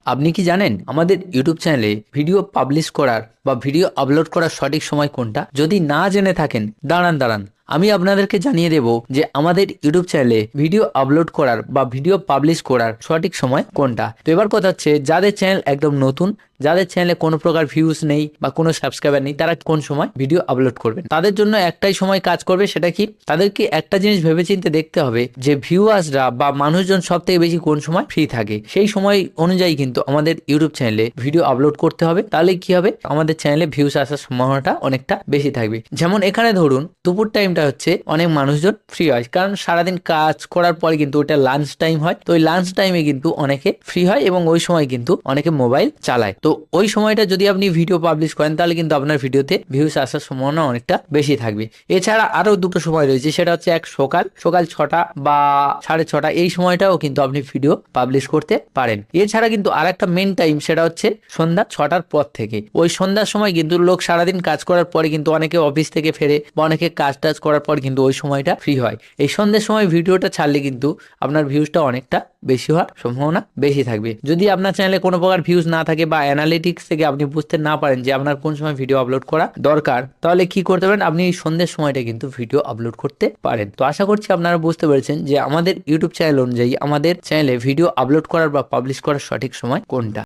আপনি কি জানেন আমাদের ইউটিউব চ্যানেলে ভিডিও পাবলিশ করার বা ভিডিও আপলোড করার সঠিক সময় কোনটা? যদি না জেনে থাকেন, দাঁড়ান দাঁড়ান, আমি আপনাদেরকে জানিয়ে দেব যে আমাদের ইউটিউব চ্যানেলে ভিডিও আপলোড করার বা ভিডিও পাবলিশ করার সঠিক সময় কোনটা। তো এবার কথা হচ্ছে, যাদের চ্যানেল একদম নতুন, যাদের চ্যানেলে কোনো প্রকার ভিউজ নেই বা কোনো সাবস্ক্রাইবার নেই, তারা কোন সময় ভিডিও আপলোড করবেন? তাদের জন্য একটাই সময় কাজ করবে, সেটা কি? তাদেরকে একটা জিনিস ভেবেচিন্তে দেখতে হবে যে ভিউয়ার্সরা বা মানুষজন সব থেকে বেশি কোন সময় ফ্রি থাকে, সেই সময় অনুযায়ী কিন্তু আমাদের ইউটিউব চ্যানেলে ভিডিও আপলোড করতে হবে। তাহলে কি হবে, আমাদের চ্যানেলে ভিউজ আসার সম্ভাবনাটা অনেকটা বেশি থাকবে। যেমন এখানে ধরুন দুপুর টাইমটা হচ্ছে অনেক মানুষজন ফ্রি হয়, কারণ সারাদিন কাজ করার পরে কিন্তু ওটা লাঞ্চ টাইম হয়। তো ওই লাঞ্চ টাইমে কিন্তু অনেকে ফ্রি হয় এবং ওই সময় কিন্তু অনেকে মোবাইল চালায়। তো ওই সময়টা যদি আপনি ভিডিও পাবলিশ করেন, তাহলে কিন্তু আপনার ভিডিওতে ভিউজ আসার সম্ভাবনা অনেকটা বেশি থাকবে। এছাড়া আরো দুটো সময় রয়েছে, সেটা হচ্ছে এক সকাল 6টা বা 6:30, এই সময়টাও কিন্তু আপনি ভিডিও পাবলিশ করতে পারেন। এছাড়া কিন্তু আর একটা মেন টাইম, সেটা হচ্ছে সন্ধ্যা 6টার পর থেকে। ওই সন্ধ্যার সময় কিন্তু লোক সারাদিন কাজ করার পরে কিন্তু অনেকে অফিস থেকে ফেরে বা অনেকে কাজ টাজ করার পর কিন্তু ওই সময়টা ফ্রি হয়। এই সন্ধ্যের সময় ভিডিওটা ছাড়লে কিন্তু আপনার ভিউজটা অনেকটা বেশি হওয়ার সম্ভাবনা বেশি থাকবে। যদি আপনার চ্যানেলে কোনো প্রকার ভিউজ না থাকে বা অ্যানালিটিক্স থেকে আপনি বুঝতে না পারেন যে আপনার কোন সময় ভিডিও আপলোড করা দরকার, তাহলে কি করতে পারেন, আপনি এই সন্ধ্যের সময়টা কিন্তু ভিডিও আপলোড করতে পারেন। তো আশা করছি আপনারা বুঝতে পেরেছেন যে আমাদের ইউটিউব চ্যানেল অনুযায়ী আমাদের চ্যানেলে ভিডিও আপলোড করার বা পাবলিশ করার সঠিক সময় কোনটা।